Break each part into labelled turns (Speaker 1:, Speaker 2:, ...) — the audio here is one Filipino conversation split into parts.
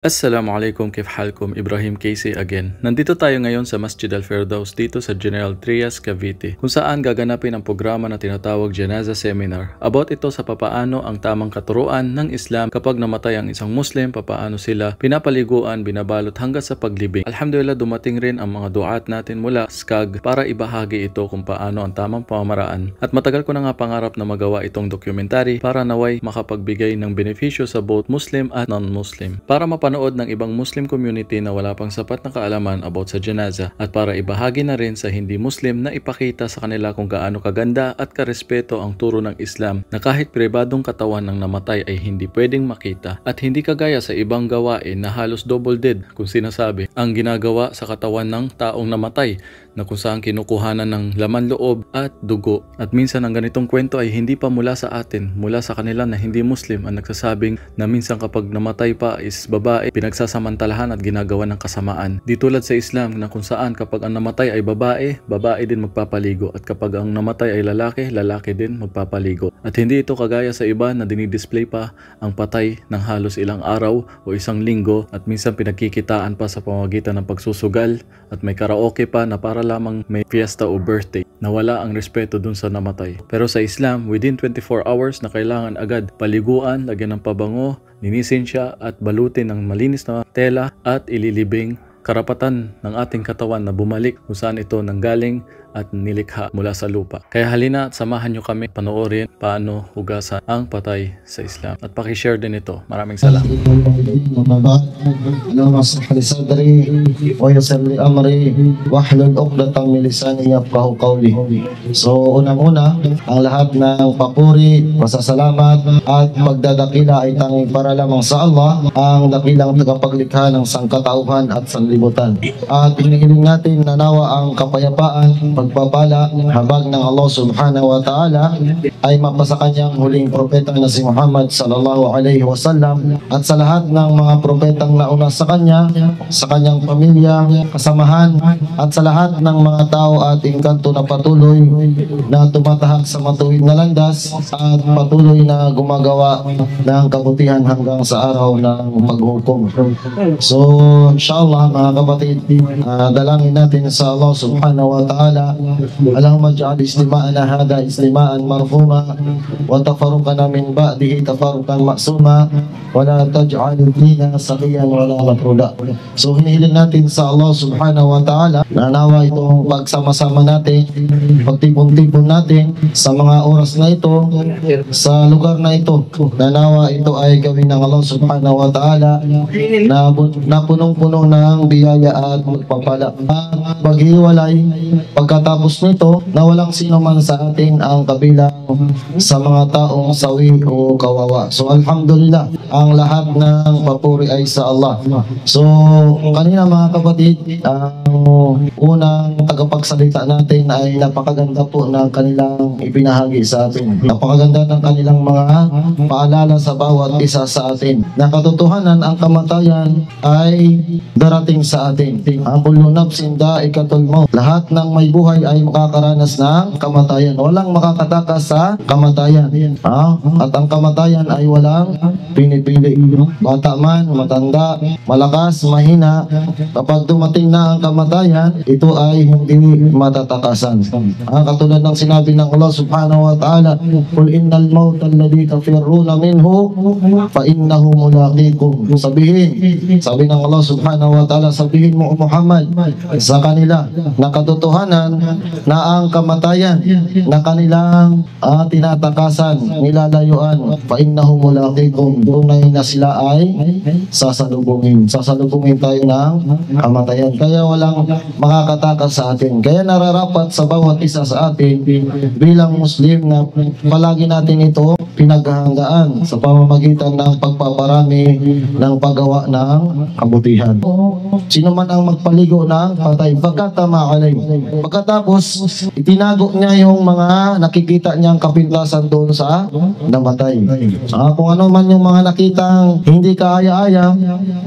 Speaker 1: Assalamualaikum, kif halkum? Ibrahim Casey again. Nandito tayo ngayon sa Masjid Al-Firdaus dito sa General Trias, Cavite, kung saan gaganapin ang programa na tinatawag Janaza Seminar. About ito sa papaano ang tamang katuruan ng Islam kapag namatay ang isang Muslim, papaano sila pinapaliguan, binabalot hanggang sa paglibing. Alhamdulillah, dumating rin ang mga duat natin mula SCAG para ibahagi ito kung paano ang tamang pamamaraan. At matagal ko na nga pangarap na magawa itong dokumentary para naway makapagbigay ng benepisyo sa both Muslim at non-Muslim. Para mapanood ng ibang Muslim community na wala pang sapat na kaalaman about sa janaza at para ibahagi na rin sa hindi Muslim na ipakita sa kanila kung gaano kaganda at karespeto ang turo ng Islam na kahit pribadong katawan ng namatay ay hindi pwedeng makita at hindi kagaya sa ibang gawain na halos double dead kung sinasabi ang ginagawa sa katawan ng taong namatay na kung saan kinukuhanan ng laman loob at dugo. At minsan ang ganitong kwento ay hindi pa mula sa atin, mula sa kanila na hindi Muslim ang nagsasabing na minsan kapag namatay pa is babae, pinagsasamantalahan at ginagawa ng kasamaan. Di tulad sa Islam na kung saan kapag ang namatay ay babae, babae din magpapaligo at kapag ang namatay ay lalaki, lalaki din magpapaligo. At hindi ito kagaya sa iba na dinidisplay pa ang patay ng halos ilang araw o isang linggo at minsan pinagkikitaan pa sa pamamagitan ng pagsusugal at may karaoke pa na para lamang may fiesta o birthday na wala ang respeto dun sa namatay. Pero sa Islam, within 24 hours na kailangan agad paliguan, lagyan ng pabango, linisin siya at balutin ng malinis na tela at ililibing. Karapatan ng ating katawan na bumalik kung saan ito nanggaling at nilikha mula sa lupa. Kaya halina at samahan nyo kami panoorin paano hugasan ang patay sa Islam. At pakishare din ito. Maraming salamat.
Speaker 2: So unang-una, ang lahat ng papuri, pasasalamat at pagdadakila ay tanging para lamang sa Allah, ang dakilang tagapaglikha ng sangkatauhan at sanlibutan. At hinihiling natin na nawa ang kapayapaan, pagpapala, habag ng Allah subhanahu wa ta'ala ay mapasa kanyang huling propeta na si Muhammad sallallahu alaihi wasallam at sa lahat ng mga propetang nauna sa kanya, sa kanyang pamilya, kasamahan at sa lahat ng mga tao ating kanto na patuloy na tumatahak sa matuwid na landas at patuloy na gumagawa ng kabutihan hanggang sa araw ng paghukom. So inshallah mga kapatid, dalangin natin sa Allah subhanahu wa ta'ala. Allahumma ja'al istima'ana hada istima'an marhuma wa tafarruqana min ba'dihi tafarruqan ma'suma wa la taj'al dina saqiyan wa la matruda. So hinihiling natin sa Allah subhanahu wa ta'ala na nawa itong pagsama-sama natin, pagtipon-tipon natin sa mga oras na ito, sa lugar na ito, na nawa ito ay gawin ng Allah subhanahu wa ta'ala na punong-puno ng biyaya at magpapala. At maghiwalay pagkatapos nito na walang sino man sa atin ang kabilang sa mga taong sawi o kawawa. So alhamdulillah, ang lahat ng papuri ay sa Allah. So kanina mga kapatid, ang unang tagapagsalita natin ay napakaganda po ng kanilang ipinahagi sa atin. Napakaganda ng kanilang mga paalala sa bawat isa sa atin. Na katotohanan, ang kamatayan ay darating sa atin. Ang kullu nafsin da'ikatul maut. Lahat ng may buhay ay makakaranas ng kamatayan. Walang makakatakas sa kamatayan. At ang kamatayan ay walang pinipili. Bata man, matanda, malakas, mahina, kapag dumating na ang kamatayan, ito ay hindi matatakasan. Katulad ng sinabi ng Allah subhanahu wa ta'ala, "Qul innal mauta alladhi tafirruna minhu fa innahu mulaqikum." Sabi ng Allah subhanahu wa ta'ala, sabihin mo Muhammad sa kanila na katotohanan na ang kamatayan na kanilang tinatakasan, nilalayuan, fa innahu mulaqikum, tunay na sila ay sasalubungin tayo ng kamatayan. Kaya walang makakatakas sa atin. Kaya nararapat sa bawat isa sa atin bilang Muslim na palagi natin ito pinaghahandaan sa pamamagitan ng pagpaparami ng paggawa ng kabutihan. Sino man ang magpaligo ng patay, pagkatama hiwalay. Pagkatapos, itinago niya yung mga nakikita niyang kapintasan doon sa namatay. Kung ano man yung mga nakitang hindi kaaya-aya,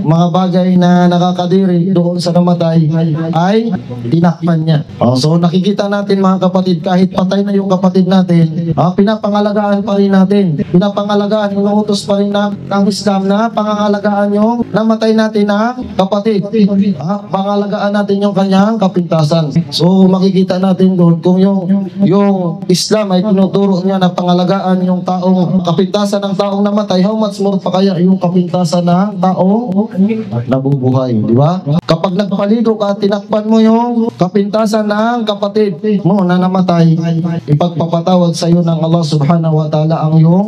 Speaker 2: mga bagay na nakakadiri doon sa namatay, ay tinakpan niya. So nakikita natin mga kapatid, kahit patay na yung kapatid natin, pinapangalagaan pa rin natin. Pinapangalagaan, inuutos pa rin ng Islam na pangangalagaan yung namatay natin na kapatid. Pangalagaan natin yung kanyang kapintasan. So makikita natin doon kung yung Islam ay tinuturo niya na pangalagaan yung taong kapintasan ng taong namatay, how much more pa kaya yung kapintasan ng taong nabubuhay, di ba? Kapag nagpaligo ka, tinakpan mo yung kapintasan ng kapatid mo na namatay, ipagpapatawad sa iyo ng Allah subhanahu wa ta'ala ang yung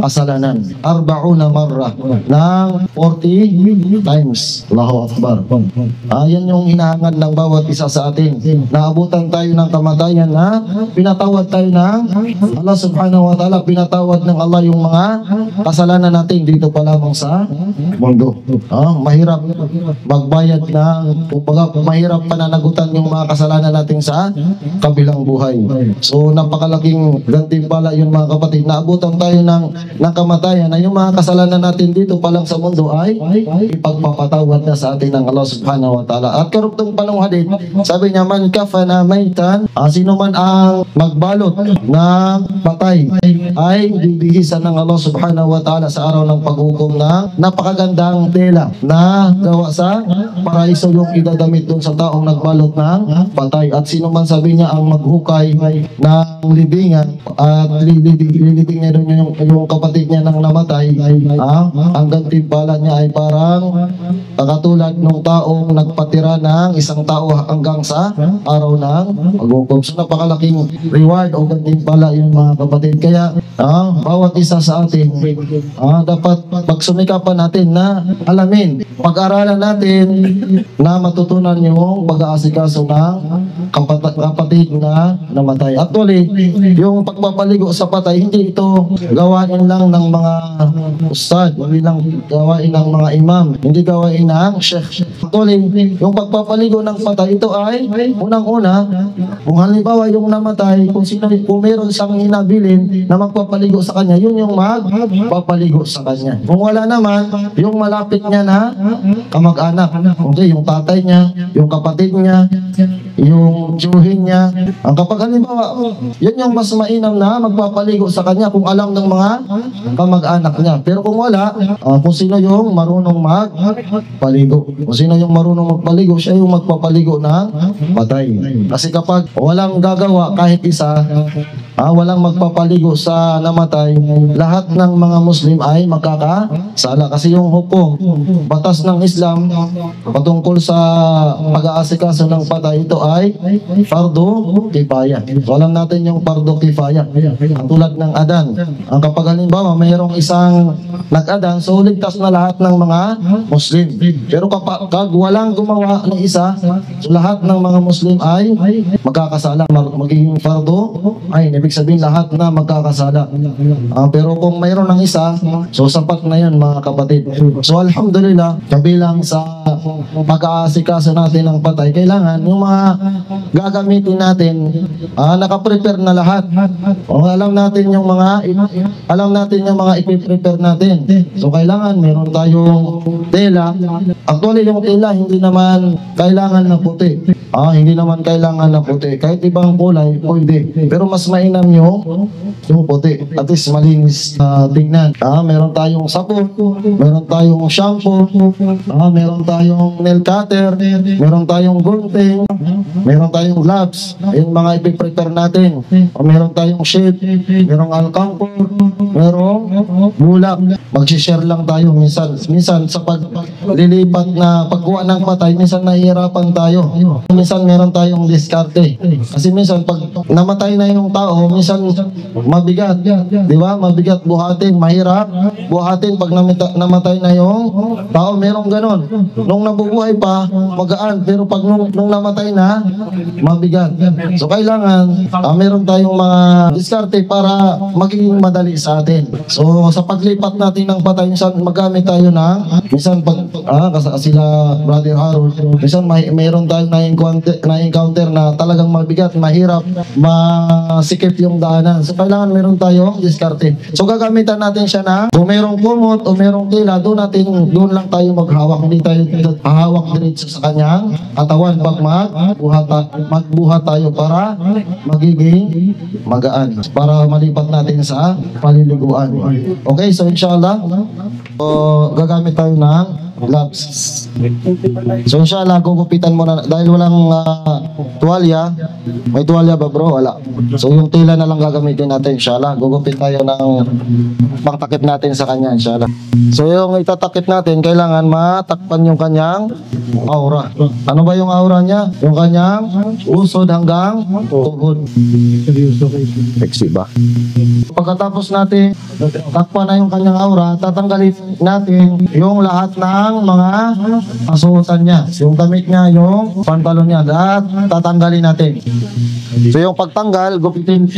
Speaker 2: kasalanan. 40 marra ng 40 times. Allahu Akbar. Yan yung hinahangad ng bawat isa sa atin. Naabutan tayo ng kamatayan na pinatawad tayo ng Allah subhanahu wa ta'ala, pinatawad ng Allah yung mga kasalanan natin dito pa lamang sa mundo. Mahirap magbayad ng, mahirap pananagutan yung mga kasalanan natin sa kabilang buhay. So napakalaking gantimpala yun mga kapatid, naabutan tayo ng kamatayan na yung mga kasalanan natin dito pa lang sa mundo ay ipagpapatawad na sa atin ng Allah subhanahu wa ta'ala. At karugtong pa ng hadith, sabi niya, man kafana maitan, sino man ang magbalot ng patay ay bibihisan ng Allah subhanahu wa ta'ala sa araw ng paghukom ng napakagandang tela na gawa sa paraiso yung idadamit dun sa taong nagbalot ng patay. At sino man, sabi niya, ang maghukay ng libingan at lilibing niya dun yung kapatid niya nang namatay, ang gantimpala niya ay parang katulad ng taong nagpatira ng isang tao hanggang sa araw ng paghukom. So napakalaking reward o gantimpala yung mga kapatid. Kaya bawat isa sa atin dapat pagsumikapan natin na alamin, pag-aralan natin na matutunan yung pag-aasikaso ng kapatid na namatay. Actually, yung pagpapaligo sa patay, hindi ito gawain lang ng mga ustad, hindi lang gawain ng mga imam, hindi gawain ng sheikh. Actually, yung pagpapaligo ng patay, ito ay unang-una, kung halimbawa yung namatay, kung meron siyang hinabilin na magpapaligo sa kanya, yun yung magpapaligo sa kanya. Kung wala naman, yung malapit niya na kamag-anak, okay, yung tatay niya, yung kapatid niya, yung tiyuhin niya, ang kapag halimbawa, yun yung mas mainam na magpapaligo sa kanya kung alam ng mga kamag-anak niya. Pero kung wala, kung sino yung marunong magpaligo, kung sino yung marunong magpaligo, siya yung magpapaligo ng patay. Kasi kapag walang gagawa kahit isa, walang magpapaligo sa namatay, lahat ng mga Muslim ay magkakasala. Kasi yung hukom, batas ng Islam patungkol sa pag-aasikaso ng patay, ito ay fardu kifaya. So alam natin yung fardu kifaya, tulad ng adan. Ang kapag halimbawa mayroong isang nag-adan, so ligtas na lahat ng mga Muslim. Pero kapag walang gumawa ng isa, so lahat ng mga Muslim ay magkakasala. Magiging fardu ay ibig sabihin lahat na magkakasala. Pero kung mayroon ng isa, so sapat na yun mga kapatid. So alhamdulillah, kabilang sa pag-aasikaso natin ng patay, kailangan yung mga gagamitin natin, nakaprepare na lahat. Alam natin yung mga ipiprepare natin. So kailangan meron tayong tela. Actually yung tela hindi naman kailangan na puti. Hindi naman kailangan na puti. Kahit ibang kulay, pwede. Pero mas mainam yung puti. At least malinis tingnan. Meron tayong sabon, meron tayong shampoo, meron tayong nail cutter, meron tayong gunting, meron tayong gloves. Yung mga ipiprepare natin. Meron tayong sheet, merong alcampur, merong bulak. Mag-share lang tayo minsan sa paglilipat na pagkuha ng patay, minsan nahihirapan tayo. Minsan meron tayong diskarte. Kasi minsan pag namatay na yung tao, tao, minsan mabigat, di ba? Mabigat buhatin, mahirap buhatin pag namatay na yung tao, merong ganon. Nung nabubuhay pa, magaan, pero pag nung namatay na, mabigat. So kailangan, meron tayong mga diskarte para maging madali sa atin. So sa paglipat natin ng patay, minsan magamit tayo minsan pag, sila Brother Harold, minsan mayroon tayong na-encounter na talagang mabigat, mahirap, masikip yung daanan. So kailangan meron tayong diskarte. So gagamitan natin siya na kung merong kumot o merong tila, doon lang tayo maghawak. Hindi tayo hahawak diretso sa kanyang katawan pag magbuhat tayo para magiging magaan. Para malipat natin sa paliliguan. Okay, so inshallah, gagamit tayo ng gloves. So inshallah, gugupitan mo na dahil walang tuwalya. May tuwalya ba bro? Wala. So yung tila na lang gagamitin natin inshallah. Gugupit tayo ng pangtakip natin sa kanya inshallah. So yung itatakip natin, kailangan matakpan yung kanyang aura. Ano ba yung aura niya? Yung kanyang usod hanggang tuhod. Sexy ba? Pagkatapos natin takpan na yung kanyang aura, tatanggalin natin yung lahat ng mga kasuotan niya. Yung damit niya, yung pantalon niya, lahat tatanggalin natin. So yung pagtanggal, gugupitin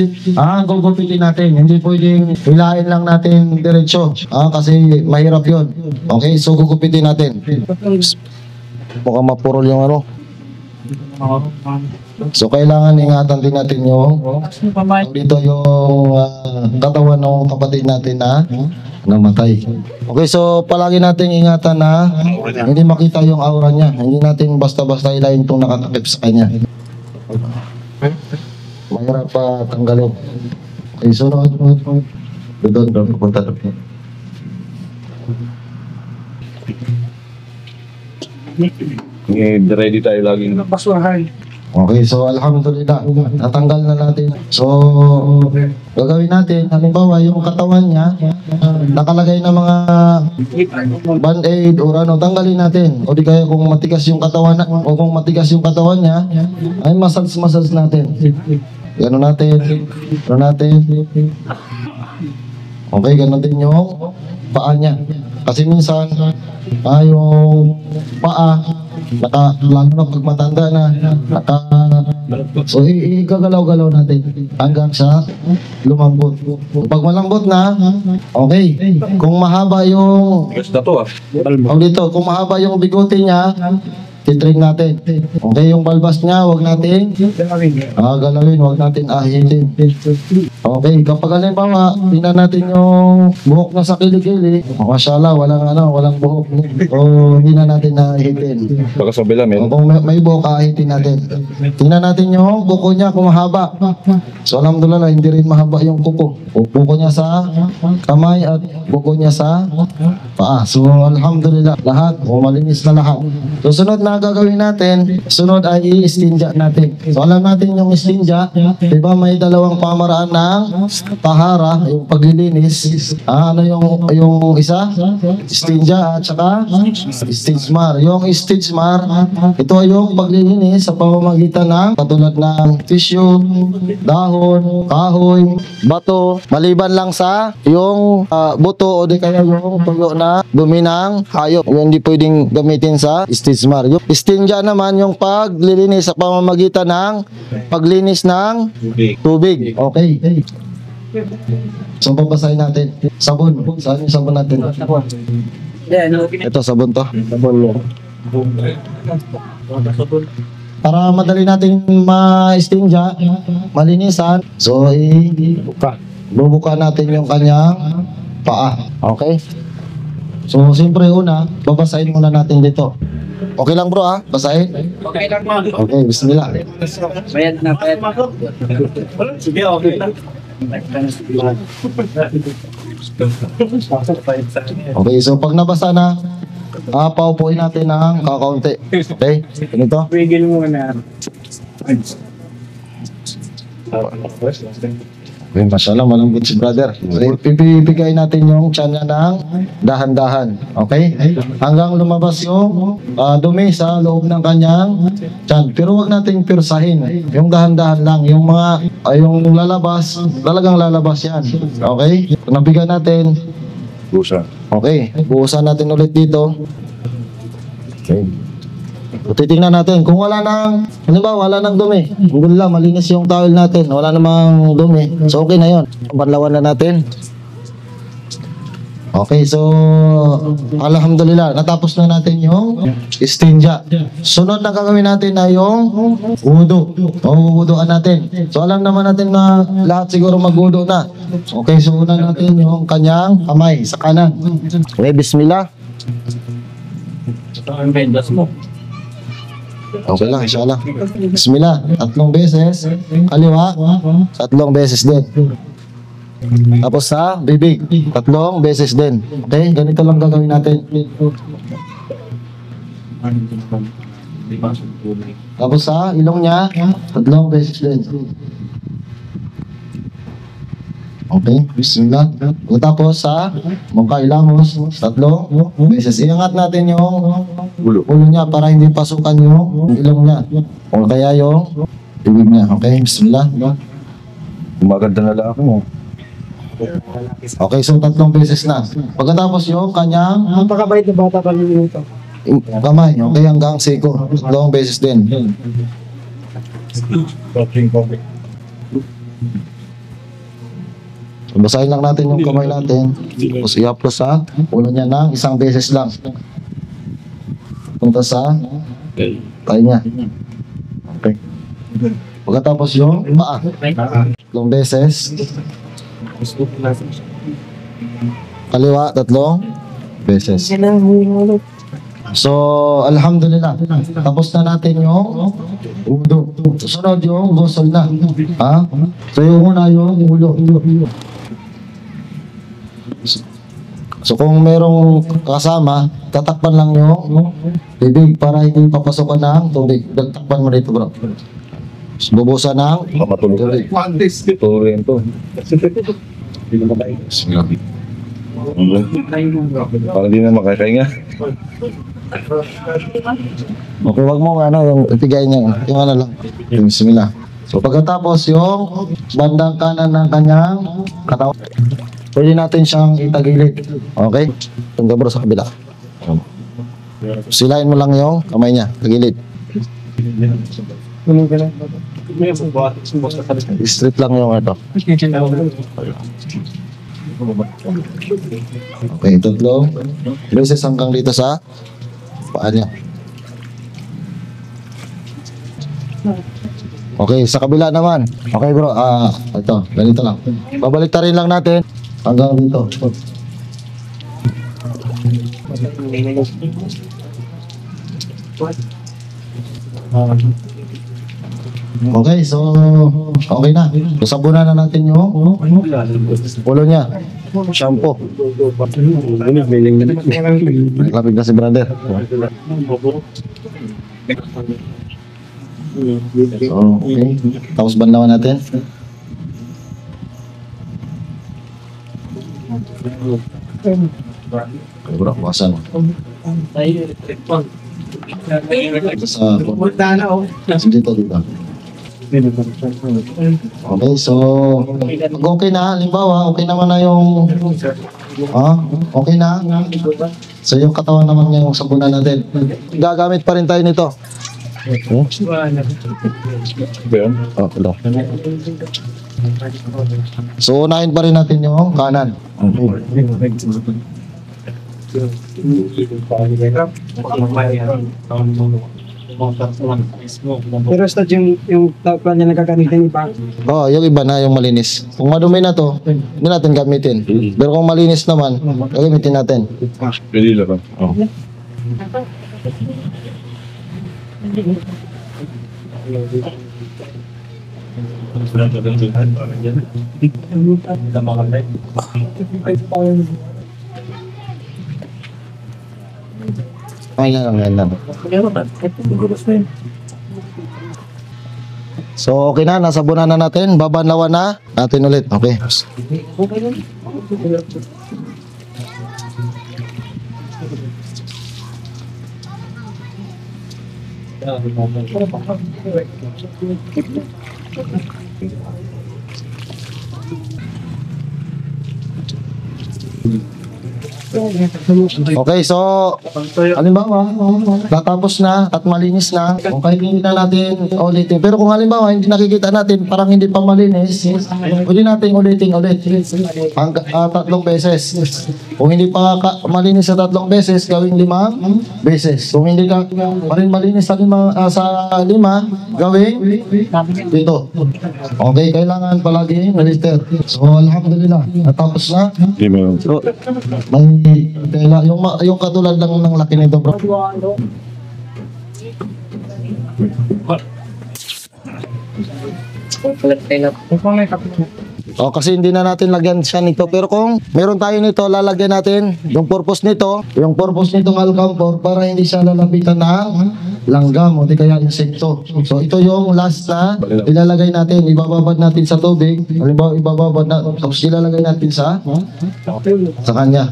Speaker 2: natin. Hindi pwedeng hilain lang natin diretso. Kasi mahirap yun. Okay, so gugupitin natin. Mukhang mapurol yung ano. So kailangan ingatan din natin yung dito yung katawan ng kapatid natin na namatay. Okay, so palagi natin ingatan na hindi makita yung aura niya. Hindi natin basta-basta ilayin itong nakatakip sa kanya. Mahirap pa tanggalin. Okay, sunod. Doon, pupunta doon.
Speaker 3: Ready tayo lagi ng basurahan.
Speaker 2: Okay, so alhamdulillah, natanggal na natin. So, gagawin natin, halimbawa yung katawan niya, nakalagay na mga band-aid o ano, tanggalin natin. O di kaya kung matigas yung katawan niya, ay massage natin. Gano'n natin. Okay, gano'n din yung paa niya. Kasi minsan, yung paa, lalo na pag matanda na, so igagalaw-galaw natin hanggang sa lumambot. Pag malambot na, okay. Kung mahaba yung kung mahaba yung bigote niya, titrim natin. Okay, yung balbas niya, wag natin galawin, wag natin ahitin. Okay, kapag halimbawa, tingnan natin yung buhok na sa kilikili, mashallah, walang buhok. O hindi na natin ahitin.
Speaker 3: Baka sa bila, men.
Speaker 2: Kung may buhok, ahitin natin. Tingnan natin yung buko niya kung mahaba. So alhamdulillah, hindi rin mahaba yung kuko. Buko niya sa kamay at buko niya sa paa. So alhamdulillah, lahat, malinis na lahat. So sunod na gagawin natin, sunod ay i-istinja natin. So alam natin yung istinja, diba may dalawang pamaraan ng tahara, yung paglilinis. Ano yung isa? Istinja at saka istijmar. Yung istijmar, ito ay yung paglilinis sa pamamagitan ng katulad ng tissue, dahon, kahoy, bato, maliban lang sa yung buto o di kaya yung tuyo na dumi ng hayop. Yung hindi pwedeng gamitin sa istijmar. Yung istinja naman yung paglilinis sa pamamagitan ng paglinis ng tubig. Okay. So babasahin natin. Sabon. Saan yung sabon natin? Ito sabon to. Para madali natin ma-istinja, malinisan. So bubuka natin yung kanyang paa. Okay? So siyempre una, babasahin muna natin dito. Okay lang bro basahin?
Speaker 4: Okay lang mo.
Speaker 2: Okay, bismillah.
Speaker 4: Bayad na. Sige, okay lang.
Speaker 2: Okay, so pag nabasa na, paupuin natin ng kakaunti. Okay, ganito.
Speaker 4: Bigil mo na.
Speaker 2: Okay, mashallah, malambot si brother. So, pipigay natin yung tiyan niya ng dahan-dahan. Okay? Hanggang lumabas yung dumi sa loob ng kanyang tiyan. Pero wag nating pirsahin. Yung dahan-dahan lang. Yung mga, yung lalabas, talagang lalabas yan. Okay? Nabigyan natin.
Speaker 3: Busa.
Speaker 2: Okay. Buusan natin ulit dito. Okay. So, titingnan natin kung wala nang, ano ba, wala nang dumi. Google lang, malinis yung towel natin. Wala namang dumi. So, okay na yun. Banlawan na natin. Okay, so, alhamdulillah, natapos na natin yung istinja. Sunod na gagawin natin na yung wudu. Wuduan natin. So, alam naman natin na lahat siguro magwudu na. Okay, so una natin yung kanyang kamay sa kanan. Okay, bismillah.
Speaker 4: Ang vendas mo.
Speaker 2: Okay lang, inshallah. Bismillah. 3 beses. Kaliwa. 3 beses din. Tapos sa bibig. 3 beses din. Okay? Ganito lang gagawin natin. Tapos sa ilong niya, 3 beses din. Okay, bismillah. Tapos sa mukha ilamos, 3 beses. Iangat natin yung ulo niya para hindi pasukan yung ilong niya. O kaya yung bibig niya. Okay, bismillah.
Speaker 3: Gumaganda na lang ako mo.
Speaker 2: Okay, so 3 beses na. Pagkatapos yung kanyang
Speaker 4: Napakabait na bata pa ito.
Speaker 2: kamay, okay, hanggang siko. 3 beses din. Basahin lang natin yung kamay natin. Tapos i-upload sa ulo niya ng 1 beses lang. Punta sa tayo niya. Okay. Pagkatapos yung paa. 3 beses. Kaliwa, 3 beses. So, alhamdulillah. Tapos na natin yung ulo. Sunod yung gusol na. Ha? So, yung una yung ulo. So, kung merong kasama, tatakpan lang yung bibig para hindi papasokan ng tubig. Takpan mo dito, bro. So, bubusan ng
Speaker 3: Matulog.
Speaker 2: tubig.
Speaker 3: Tuloy to. Parang di na makakainga.
Speaker 2: Okay, wag mo ano, yung itigay niya. Yung ano lang. Yung bismillah. So, pagkatapos yung bandang kanan ng kanyang katawan, pwede natin siyang itagilid. Okay? Tungga bro sa kabila. Silain mo lang yung kamay niya. Tagilid. Straight lang yung ito. Okay, 3 beses hanggang dito sa paa niya. Okay, sa kabila naman. Okay bro, ito, ganito lang. Babalik rin lang natin hanggang dito. Okay, so okay na. So, sabunan na natin yung ulo niya. Shampoo. Lapig na si brother. So, okay. Tapos banlawan natin. Okay bro, bukasan. Sa dito. Okay, so pag okay na, halimbawa, okay naman na yung okay na. So yung katawan naman yung sabunan natin. Gagamit pa rin tayo nito.
Speaker 3: Ba yan?
Speaker 2: Hello. So unahin pa rin natin yung kanan. Okay.
Speaker 4: Pero stad yung taupan niya nagkakamitin pa.
Speaker 2: Yung iba na yung malinis. Kung madumi na to, hindi natin gamitin. Pero kung malinis naman, gagamitin natin.
Speaker 3: Pwede lang. Oh.
Speaker 2: Okay lang, yan lang. So okay na, nasabunan na natin, babanlawan na natin ulit. Okay. Okay, so halimbawa, natapos na at malinis na, kung kahit hindi na natin ulitin. Pero kung halimbawa, hindi nakikita natin, parang hindi pa malinis, pwede natin ulitin ulit. Tatlong beses. Kung hindi pa malinis sa tatlong beses, gawing 5 beses. Kung hindi ka pa rin malinis sa 5, gawing 7. Okay, kailangan palagi register. So, alhamdulillah, natapos na.
Speaker 3: Hindi mo.
Speaker 2: So, may tela, yung katulad lang ng laki nito, bro. O, kasi hindi na natin lagyan siya nito. Pero kung meron tayo nito, lalagyan natin yung purpose nito ng alcampor para hindi siya lalapitan ng langgam o di kaya insekto. So ito yung last na ilalagay natin, ibababad natin sa tubig. Halimbawa ibababad na, tapos ilalagay natin sa kanya.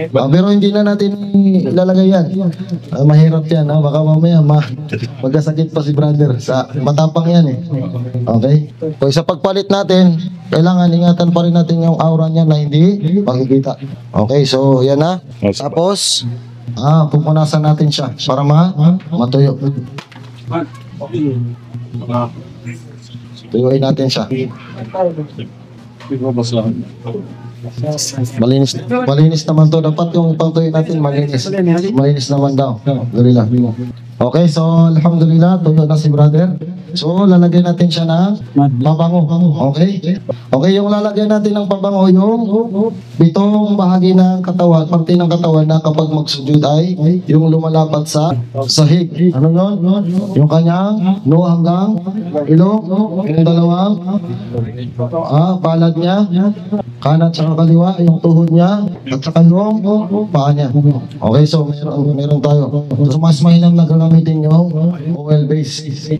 Speaker 2: Pero hindi na natin ilalagay yan. Mahirap yan, baka mamaya magkasakit pa si brother. Matapang yan eh. Okay? So sa pagpalit natin, kailangan ingatan pa rin natin yung aura niya na hindi makikita. Okay, so yan na. Tapos pupunasan natin siya para matuyo. Tuyuin natin siya. Malinis naman to. Dapat yung pangtuyo natin malinis. Malinis naman daw. Alhamdulillah. Okay, so alhamdulillah, tuyo na si brother. So lalagyan natin siya ng pabango. Okay? Okay, yung lalagyan natin ng pabango, yung bitong bahagi ng katawan, parte ng katawan na kapag magsujud ay yung lumalapat sa sahig. Ano yun? Yung kanyang no hanggang ilong, yung dalawang palad niya, kanan at kaliwa, yung tuhod niya, at saka yung paa niya. Okay, so meron tayo. So mas mainam na gagamitin yung oil base.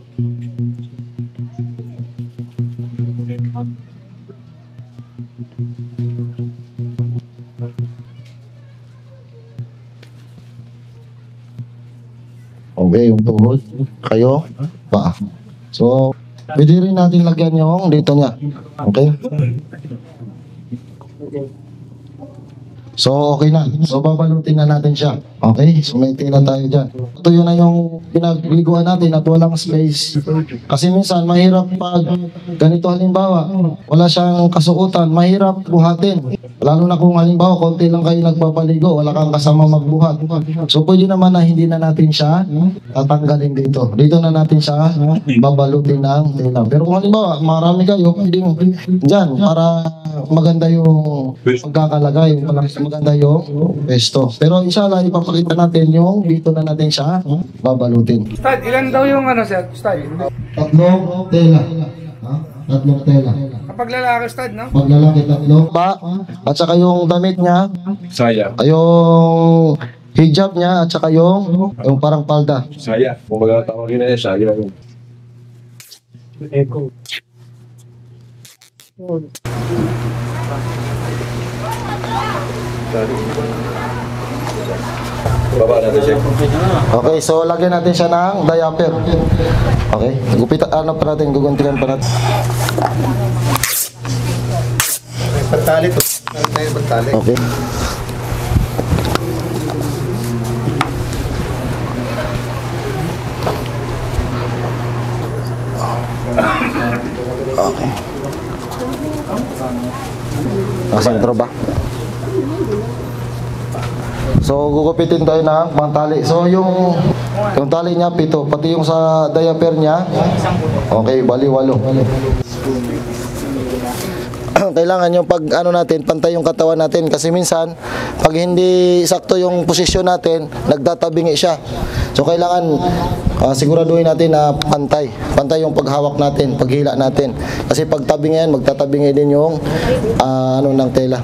Speaker 2: Okay, yung tuhod, kayo, paa. So, pwede rin natin lagyan yung dito niya. Okay? So, okay na. So, babalutin na natin siya. Okay? So, may tila tayo dyan. Ito yun na yung pinagliguan natin at walang space. Kasi minsan, mahirap pag ganito halimbawa, wala siyang kasuotan, mahirap buhatin. Lalo na kung halimbawa, konti lang kayo nagpapaligo, wala kang kasama magbuhat. So, pwede naman na hindi na natin siya tatanggalin dito. Dito na natin siya babalutin ng tela. Pero kung halimbawa, marami kayo, pwede dyan para maganda yung pagkakalagay, maganda yung pesto. Pero inshallah, ipapakita natin yung dito na natin siya babalutin.
Speaker 5: Ustad, ilan daw yung sir? Ustad?
Speaker 2: Tatlong tela. Tatlong tela.
Speaker 5: Kapag lalaki, Ustad, no?
Speaker 2: Pag lalaki, tatlong pa. At saka yung damit niya,
Speaker 3: Saya.
Speaker 2: yung hijab niya, at saka yung parang palda.
Speaker 3: Saya. Kung baga tawagin na siya, ginagawa.
Speaker 4: Echo.
Speaker 3: Baba natin siya.
Speaker 2: Okay, so lagyan natin siya ng diaper. Okay, gupitan pa natin, guguntikan pa natin.
Speaker 6: Pagtali to. Pagtali.
Speaker 2: Okay. Okay. Sentro ba? So gugupitin tayo ng pangtali. So yung tali niya 7, pati yung sa diaper niya. Okay, bali 8. Kailangan yung pag natin, pantay yung katawan natin kasi minsan pag hindi sakto yung posisyon natin, nagtatabingi siya. So kailangan siguraduhin natin na pantay yung paghawak natin, paghila natin. Kasi pag tabingi yan, magtatabingi din yung ng tela.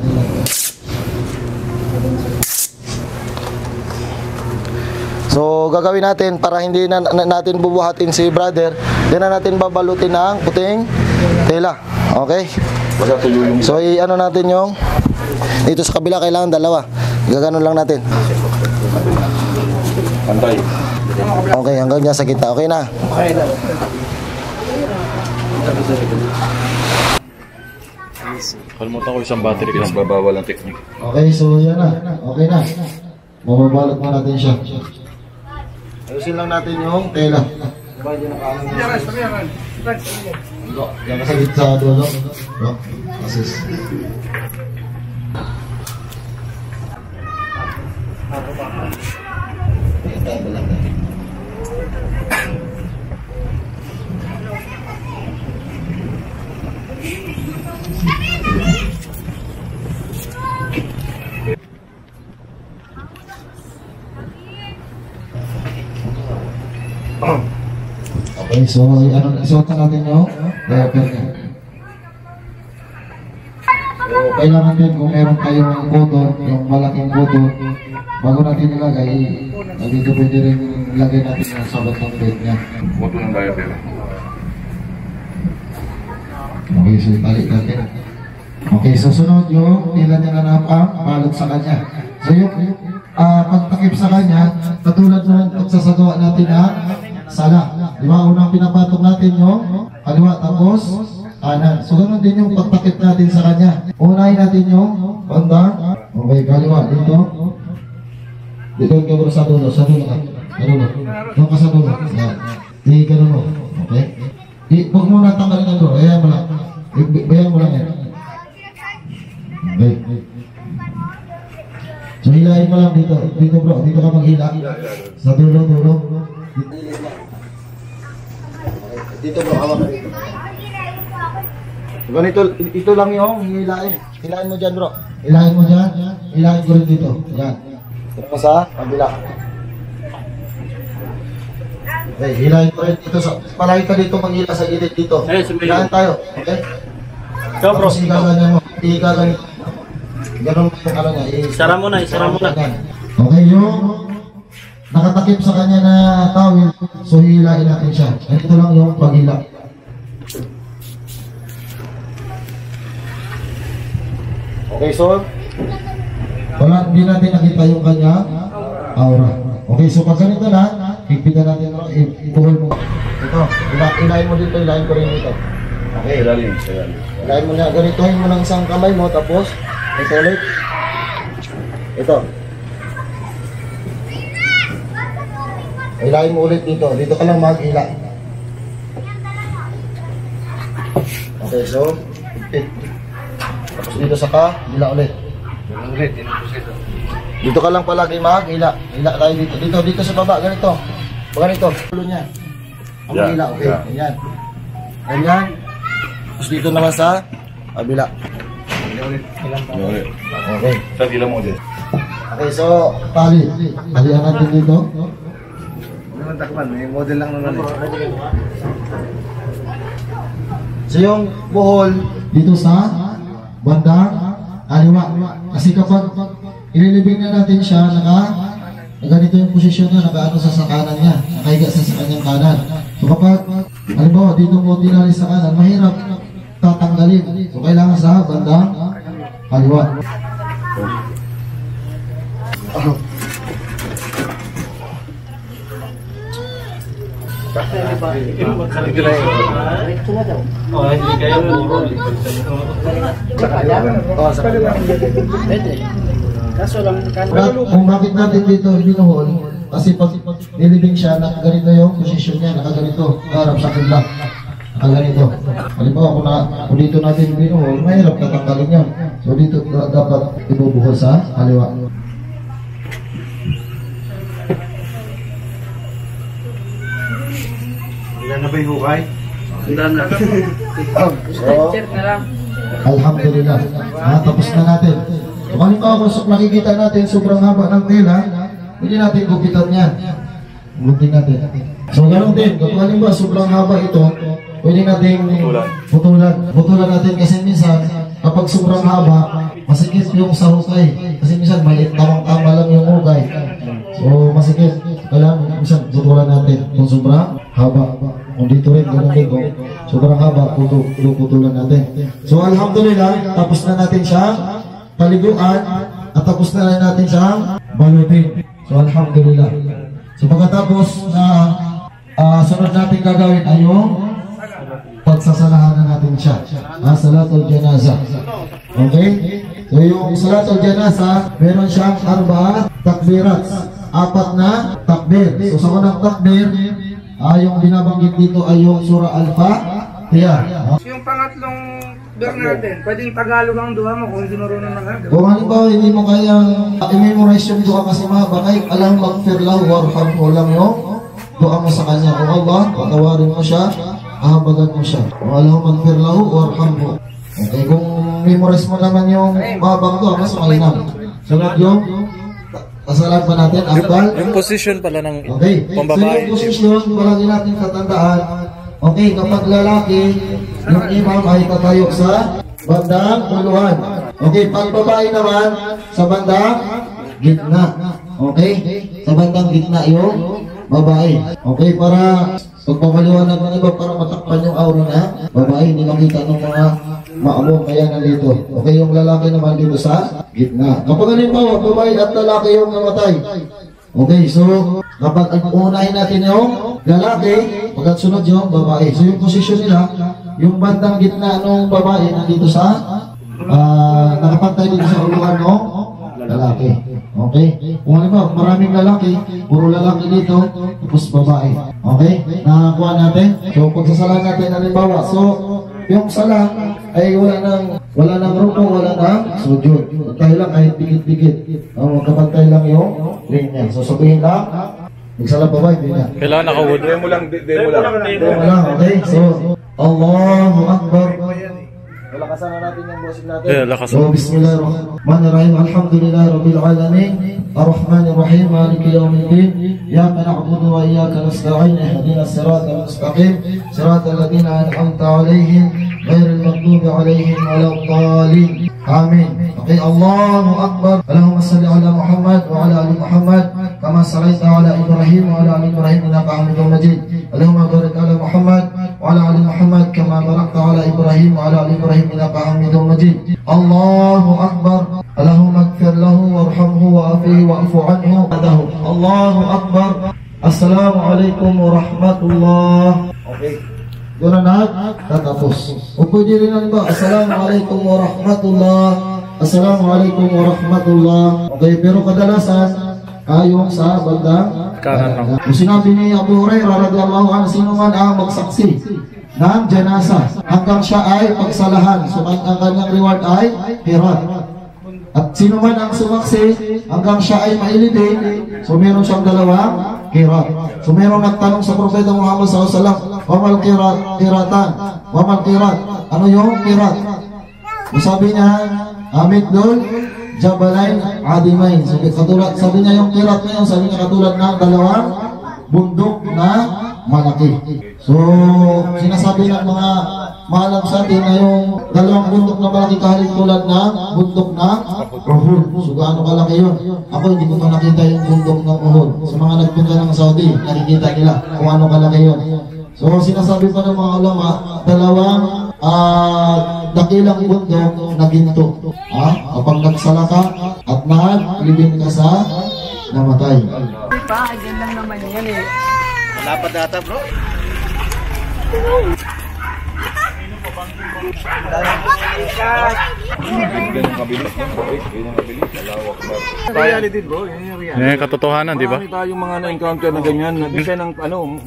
Speaker 2: So gagawin natin para hindi natin bubuhatin si brother, hindi na natin babalutin ng puting tela. Okay? So ano natin yung dito sa kabila, kailangan dalawa. Gaganon lang natin.
Speaker 3: Pantay.
Speaker 2: Okay, hanggang dyan sa kita. Okay na?
Speaker 1: Kalimutan ko isang battery lang.
Speaker 3: Nagbabawal ang technique.
Speaker 2: Okay, so yan na. Okay na. Mababalot mo natin siya. Ayusin lang natin yung tela. Yan ka sa gitsa dulo. Assist. Okay, so isuotan natin yung diaper niya. So, kailangan din kung meron kayong buto, yung malaking buto, bago natin ilagay, dito pwede rin ilagay natin yung sabat ng bed niya.
Speaker 3: Moto ng diaper.
Speaker 2: Okay, so balik natin. Okay, so sunod yung tila niya na napapalot sa kanya. So yung pagtakip sa kanya, katulad ng pagsasagawa natin ang sala. Di ba? Unang pinapatok natin yung kaliwa, tapos kanan. So ganun din yung pagtakip natin sa kanya. Unahin natin yung banda. Okay, kaliwa dito. Dito yung kaburo sa dulo. Sa dulo ka. Sa dulo. Doon ka sa dulo. Yan. Di ganun mo. Okay? Huwag mo natanggalin ang dulo. Ayan mo lang. Bayan mo lang yan. Okay. So hilahin mo lang dito. Dito bro. Dito ka maghila. Sa dulo. Dito bro. Hawa ka dito. Ganito, ito lang yung hilahin. Hilahin mo dyan bro. Hilahin mo dyan. Hilahin ko rin dito. Yan. Ito pa sa kabila. Okay, hilahin ko rin dito. Palagi ka dito maghila sa gilid dito. Hilahin tayo. Okay? Ikaw bro. Tapos ikaganyan mo. Ikaganyan mo. Ganun mo yung ano niya.
Speaker 7: Isara mo na.
Speaker 2: Okay, yung nakatakip sa kanya na towel. So hilahin natin siya. Ito lang yung paghila. Okay, so hindi natin nakita yung kanya aura. Okay, so pag ganito na, higpitan natin, ibuhol mo. Ito, ilahin mo dito, ilahin ko rin dito. Okay, ilahin mo na, ganitohin mo ng isang kamay mo, tapos ito ulit. Ito. Ilahin mo ulit dito, dito ka lang mag-ila. Okay, so tapos dito sa kabila ulit. Dito ka lang palagi mag-ila. Ila tayo dito. Dito sa baba, ganito. Ganito. Ulo niya. Ang ila, okay. Ganyan. Ganyan. Tapos dito naman sa kabila. Okay.
Speaker 3: Sa dila mo din.
Speaker 2: Okay, so tali. Talihan natin dito.
Speaker 6: Naman takpan, may model lang naman eh.
Speaker 2: So yung buhol dito sa bandang kaliwa. Kasi kapag ililibing na natin siya, ganito yung posisyon niya, nakaano sa kanan niya, nakahiga sa kanyang kanan. So kapag, halimbawa, dito mo tinali sa kanan, mahirap tatanggalin. So kailangan sa bandang kaliwa. Kung bakit natin dito binuhol, kasi pag nilibing siya, nakaganito yung posisyon niya, nakaganito, harap sa kibla, nakaganito. Halimbawa, kung dito natin binuhol, mahirap tatanggalin yan. So dito dapat ibubuhol sa kaliwa.
Speaker 6: Ilan na ba yung hukay?
Speaker 2: Alhamdulillah. Tapos na natin. So, kung nakikita natin sobrang haba ng tela, hindi natin gupitan yan. Gunting natin. So ganoon din, kung halimbawa sobrang haba ito, pwede natin putulan natin kasi minsan kapag sobrang haba, masikip yung sa hukay. Kasi minsan maliit, tamang-tama lang yung hukay. So masikip. kailangan isang putulan natin. Kung sobrang haba, kung dito rin, ganun din, kung sobrang haba, putulan natin. So alhamdulillah, tapos na natin siyang paliguan at tapos na rin natin siyang balutin. So alhamdulillah. So pagkatapos na sunod natin gagawin ay yung pagsasalahan na natin siya. Salatul janazah. Okay? So yung salatul janazah, meron siyang 4 takbirat. 4 na takbir. So sa unang takbir, yung binabanggit dito ay yung surah Al-Fatiha.
Speaker 5: Yung pangatlong ber natin, pwedeng Tagalog ang duha mo kung hindi marunong ng Tagalog.
Speaker 2: Kung halimbawa hindi mo kayang i-memorize yung dua kasi mahaba, kahit alam magfir lahu warhamhu lang yung dua mo sa kanya. Kung Allah, patawarin mo siya, ahabagan mo siya. Kung alam magfir lahu warhamhu. Okay, kung memorize mo naman yung mahabang dua, mas mainam. Sunod yung kasalan pa natin, akbal.
Speaker 1: Yung position pala ng
Speaker 2: Okay, so
Speaker 1: pambabae.
Speaker 2: yung posisyon, palagi natin katandaan. Okay, kapag lalaki, yung imam ay tatayo sa bandang uluhan. Okay, pag babae naman, sa bandang gitna. Okay, sa bandang gitna yung babae. Okay, para pagpapaliwanag ng iba, para matakpan yung aura na babae, hindi makita ng mga maamong kaya nandito. Okay, yung lalaki naman dito sa gitna. Kapag halimbawa, babae at lalaki yung namatay. Okay, so kapag unahin natin yung lalaki, pagkat sunod yung babae. So yung posisyon nila, yung bandang gitna ng babae nandito sa nakapantay dito sa uluhan ng lalaki. Okay? Kung ano ba, maraming lalaki, puro lalaki dito, tapos babae. Okay? Nakakuha natin. So pagsasalahan natin halimbawa, so yung sala ay wala nang ruko, wala nang sujud. Tayo lang ay dikit-dikit. Magkapantay lang yung linya. So sabihin lang, nagsala pa ba? Hindi na.
Speaker 1: Kailangan naka-wood.
Speaker 3: Demo lang.
Speaker 2: Demo lang, okay? So, Allahu Akbar. Lakasan na natin yung boses natin.
Speaker 1: Yeah, lakasan.
Speaker 2: So, bismillahirrahmanirrahim. Alhamdulillah Rabbil Alamin. Ar-Rahmanirrahim. Maliki yawmiddin. Iyaka na'budu wa iyaka nasta'in. Ihdina siratal mustaqim. Siratal ladzina an'amta 'alaihim ghairil maghdubi 'alaihim waladdallin. Amin. Okay, Allahu Akbar. Allahumma salli ala Muhammad wa ala ali Muhammad kama sallaita ala Ibrahim wa ala ali Ibrahim innaka Hamidum Majid. Allahumma barik ala Muhammad wa ala ali Muhammad kama barakta ala Ibrahim wa ala ali Ibrahim innaka Hamidum Majid. Allahu Akbar. Allahumma ighfir lahu warhamhu wa'afihi wa'fu anhu. Allahu Akbar. Assalamualaikum warahmatullahi. Okay. Doon na tatapos. O pwede rin ba? Assalamualaikum warahmatullahi. Assalamualaikum warahmatullahi. Okay, pero kadalasan yung sa bandang kanan. Kung sinabi ni Abu Hurairah radhiyallahu anhu, sino man ang magsaksi ng janasa hanggang siya ay pagsalahan, so ang kanyang reward ay qirat. At sino man ang sumaksi hanggang siya ay mailibing, so meron siyang 2 qirat. So meron nagtanong sa Propeta Muhammad SAW, wamal qiratan, wamal qirat. Ano yung qirat? Sabi niya, Amidul Jabalain Adimain. So katulad, sabi niya yung qirat na yun, sabi niya katulad ng 2 bundok na malaki. So sinasabi ng mga maalam sa atin na yung 2 bundok na malaki kahit tulad ng bundok ng Uhud. So gaano kalaki yun? Ako hindi ko pa nakita yung bundok ng Uhud. Sa mga nagpunta ng Saudi, nakikita nila kung ano kalaki yun. So sinasabi pa ng mga ulama, 2 dakilang bundok na ginto. Kapag nagsala ka at naglibing ka sa namatay.
Speaker 5: Pa, dyan lang naman yan eh.
Speaker 6: Wala pa data, bro.
Speaker 3: Reality, bro.
Speaker 1: Yan yung katotohanan, di ba?
Speaker 3: Marami tayong mga na-encounter na ganyan. Nagkisa ng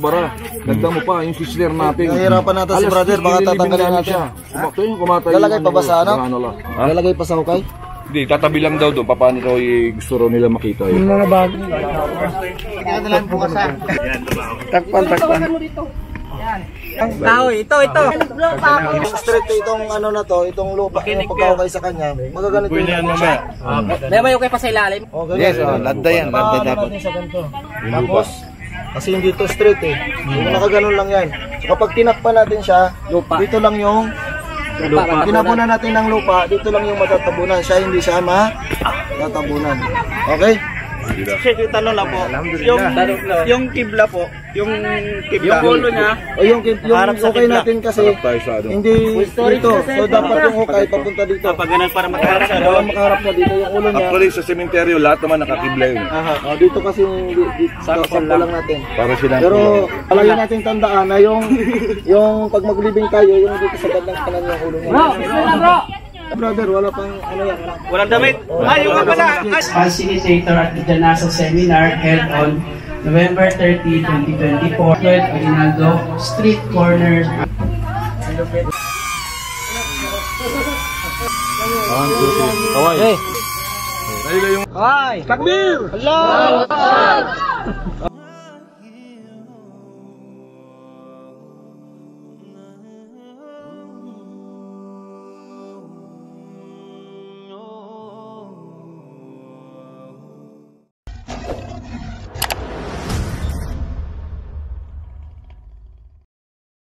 Speaker 3: bara. Nagdamo pa yung sister natin.
Speaker 6: Nahihirapan natin si brother, baka tatanggalin natin. Lalagay pa ba sa ano? Lalagay pa sa hukay?
Speaker 3: Hindi, tatabi lang daw doon. Paano raw gusto raw nila makita yun.
Speaker 5: Mga bago. Takpan. Tao, ito.
Speaker 6: Straight itong ano na to, itong lupa, yung pagkakay sa kanya, magaganito yung siya.
Speaker 5: May mayo kayo pa sa ilalim.
Speaker 6: Yes, landa yan, landa dapat. Tapos, kasi hindi to straight eh. Yung nakaganon lang yan. So kapag tinakpan natin siya, dito lang yung tinabunan natin ng lupa, dito lang yung matatabunan. Siya hindi siya matatabunan. Okay? Sige, tanong lang po. Yung kibla po, yung kibla. Yung ulo niya. O yung harap sa okay natin kasi hindi dito. So dapat yung okay papunta dito. Pag ganun para makaharap sa
Speaker 2: Para makaharap na dito yung ulo niya.
Speaker 3: Actually sa sementeryo lahat naman nakakibla yun.
Speaker 2: Dito kasi sakto lang natin.
Speaker 3: Para silang
Speaker 2: Pero palagi natin tandaan na yung pag maglibing tayo, yung dito sa bandang kanan yung ulo niya.
Speaker 5: Bro!
Speaker 2: Brother, wala pang ano yan.
Speaker 6: walang damit. Ay, yung pala.
Speaker 7: Facilitator at the Janasa Seminar held on November 30, 2024 at Aguinaldo Street Corners.
Speaker 3: Kaway.
Speaker 5: Takbir! Allah!